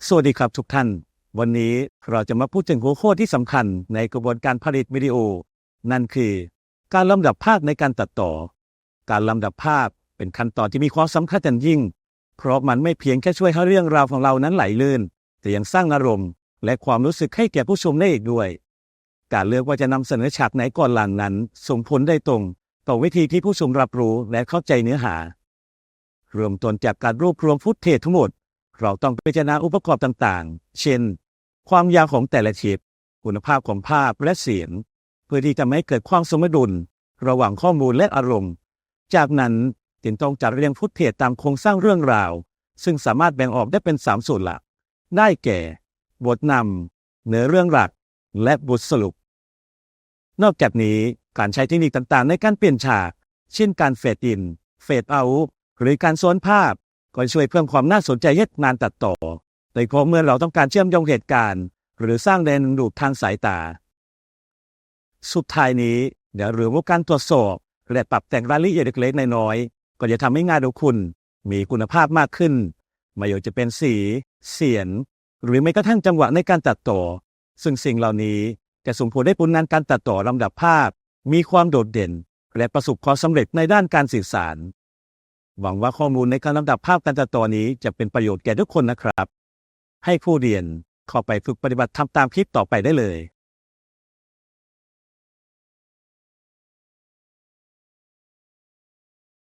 สวัสดีครับทุกท่านวันนี้เราจะมาพูดถึงหัวข้อที่สำคัญในกระบวนการผลิตวิดีโอนั่นคือการลำดับภาพในการตัดต่อการลำดับภาพเป็นขั้นตอนที่มีความสำคัญอย่างยิ่งเพราะมันไม่เพียงแค่ช่วยให้เรื่องราวของเรานั้นไหลลื่นแต่ยังสร้างอารมณ์และความรู้สึกให้แก่ผู้ชมได้อีกด้วยการเลือกว่าจะนำเสนอฉากไหนก่อนหลังนั้นส่งผลได้ตรงต่อวิธีที่ผู้ชมรับรู้และเข้าใจเนื้อหาเริ่มต้นจากการรวบรวมฟุตเทจทั้งหมดเราต้องพิจารณาองค์ประกอบต่างๆ เช่น ความยาวของแต่ละคลิปคุณภาพของภาพและเสียงเพื่อที่จะไม่ให้เกิดความสมดุลระหว่างข้อมูลและอารมณ์จากนั้นจึงต้องจัดเรียงฟุตเทจตามโครงสร้างเรื่องราวซึ่งสามารถแบ่งออกได้เป็น3ส่วนหลักได้แก่ บทนำเนื้อเรื่องหลักและบทสรุปนอกจากนี้การใช้เทคนิคต่างๆในการเปลี่ยนฉากเช่นการเฟดอินเฟดเอาท์หรือการซ้อนภาพก็ช่วยเพิ่มความน่าสนใจให้งานตัดต่อโดยเฉพาะเมื่อเราต้องการเชื่อมโยงเหตุการณ์หรือสร้างแรงดึงดูดทางสายตาสุดท้ายนี้เดี๋ยวหรือว่าการตรวจสอบและปรับแต่งรายละเอียดเล็กๆน้อยๆก็จะทำให้งานของคุณมีคุณภาพมากขึ้นไม่ว่าจะเป็นสีเสียงหรือแม้กระทั่งจังหวะในการตัดต่อซึ่งสิ่งเหล่านี้จะส่งผลให้ผลงานการตัดต่อลำดับภาพมีความโดดเด่นและประสบความสำเร็จในด้านการสื่อสารหวังว่าข้อมูลในการลำดับภาพการตัดต่อนี้จะเป็นประโยชน์แก่ทุกคนนะครับให้ผู้เรียนเข้าไปฝึกปฏิบัติทำตามคลิปต่อไปได้เลย